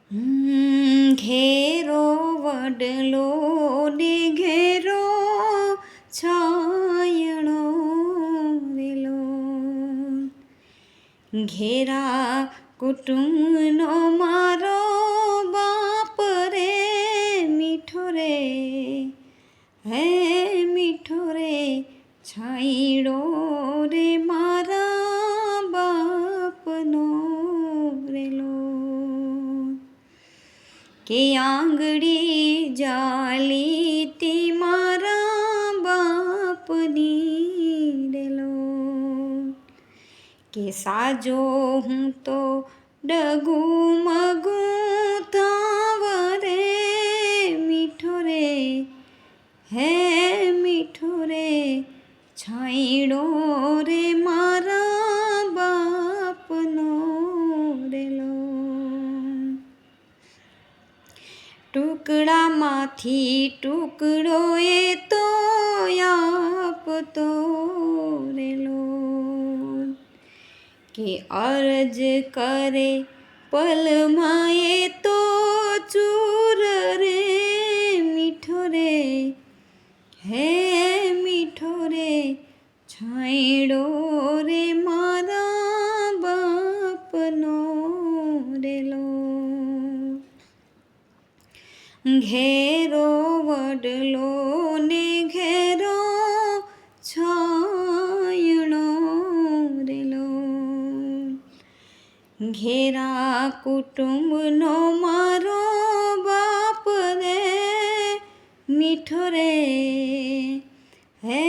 ઘેરો વડલો ને ઘેરો છાયણો રેલો, ઘેરા કુટુંબનો મારો બાપ રે મીઠો રે, હે મીઠો રે છાંયડો રે મારા બાપનો રેલો, કે આંગળી જાલી તી મારા બાપની રેલો, કે સાજો હું તો ડગુમગું થાવ રે મીઠો રે, હે મીઠો રે છાંયડો રે મારા બાપનો રેલો, ટુકડામાંથી ટુકડો એ તો આપતો રેલો, કે અરજ કરે પલમાં એ તો ચૂર રે મીઠો રે, હે મીઠો રે છાંયડો રે મારા બાપનો રેલો, ઘેરો વડલો ને ઘેરો છાયણો રેલો, ઘેરા કુટુંબનો મારો બાપ રે મીઠો રે, હે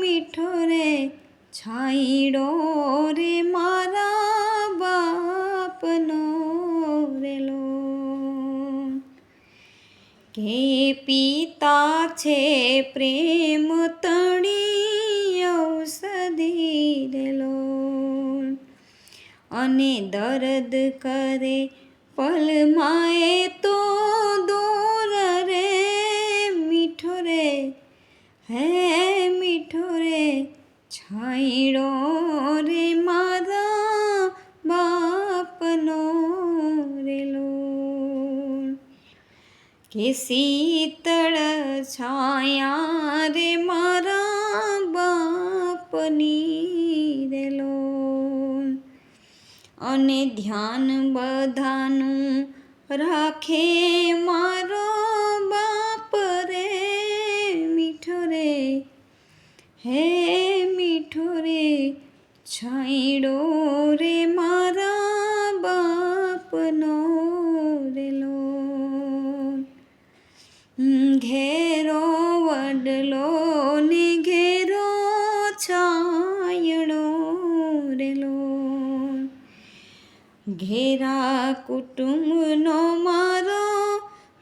મીઠો રે છાંયડો રે મારા બાપનો રેલો, કે પિતા છે પ્રેમ તણી ઔષધી રેલો, અને દર્દ કરે પલમાં એ તો દૂર રે મીઠો રે, હે મીઠો રે છાંયડો રે મારા બાપનો રેલો, કે શીતળ છાયા રે મારા બાપની રેલો, અને ધ્યાન બધાનું રાખે મારો બાપ રે મીઠો રે, હે મીઠો રે છાંયડો રે મારા બાપનો રેલો, ઘેરો વડલો ને ઘેરો છાયણો રેલો, ઘેરા કુટુંબનો મારો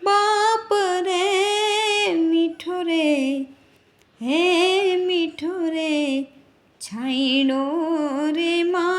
બાપ રે મીઠો રે, હે મીઠો રે છાંયડો રે મારા